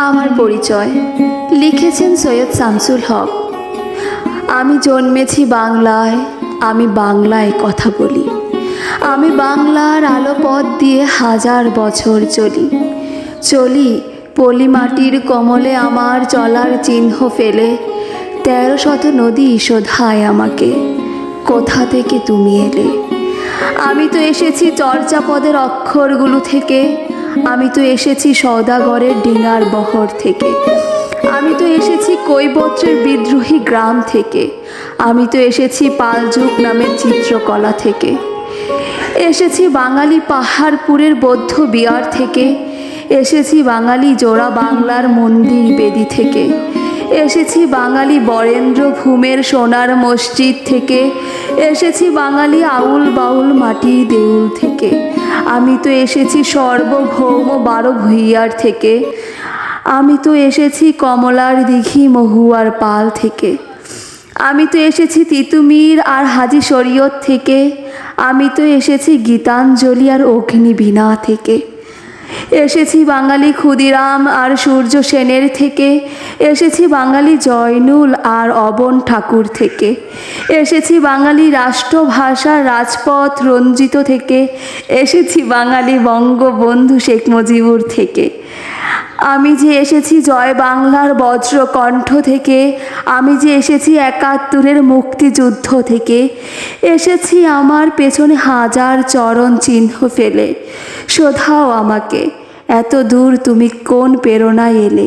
আমার পরিচয় লিখেছেন সৈয়দ শামসুল হক। আমি জন্মেছি বাংলায়, আমি বাংলায় কথা বলি। আমি বাংলার আলো পথ দিয়ে হাজার বছর চলি চলি পলি মাটির কমলে আমার চলার চিহ্ন ফেলে। 1300 নদী শোধায় আমাকে, কোথা থেকে তুমি এলে। আমি তো এসেছি চর্যাপদের অক্ষরগুলো থেকে, আমি তো এসেছি সওদাগরের ডিঙার বহর থেকে, আমি তো এসেছি কৈবত্রের বিদ্রোহী গ্রাম থেকে, আমি তো এসেছি পালযুগ নামের চিত্রকলা থেকে, এসেছি বাঙালি পাহাড়পুরের বৌদ্ধ বিহার থেকে, এসেছি বাঙালি জোড়া বাংলার মন্দির বেদি থেকে, এসেছি বাঙালি বরেন্দ্র ভূমের সোনার মসজিদ থেকে, এসেছি বাঙালি আউল বাউল মাটির দেউল থেকে, আমি তো এসেছি সর্বভৌম 12 ভূঁইয়ার থেকে, আমি তো এসেছি কমলার দিঘি মহুয়ার পাল থেকে, আমি তো এসেছি তিতুমির আর হাজি শরীয়ত থেকে, আমি তো এসেছি গীতাঞ্জলি আর অগ্নিবীণা থেকে, এসেছি বাঙালি ক্ষুদিরাম আর সূর্য সেনের থেকে, এসেছি বাঙালি জয়নুল আর অবন ঠাকুর থেকে, এসেছি বাঙালি রাষ্ট্রভাষা রাজপথ রঞ্জিত থেকে, এসেছি বাঙালি বঙ্গবন্ধু শেখ মুজিবুর থেকে, আমি যে এসেছি জয় বাংলার বজ্রকণ্ঠ থেকে, আমি যে এসেছি 71-এর মুক্তিযুদ্ধ থেকে, এসেছি আমার পেছনে হাজার চরণ চিহ্ন ফেলে। শোধাও আমাকে, এত দূর তুমি কোন প্রেরণায় এলে।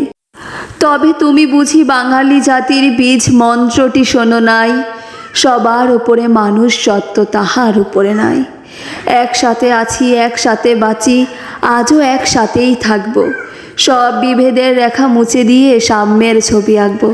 তবে তুমি বুঝি বাঙালি জাতির বীজ মন্ত্রটি শোনো নাই, সবার উপরে মানুষ সত্য তাহার উপরে নাই। একসাথে আছি, একসাথে বাঁচি, আজও একসাথেই থাকবো। সব বিভেদের রেখা মুছে দিয়ে সাম্যের ছবি আঁকবো।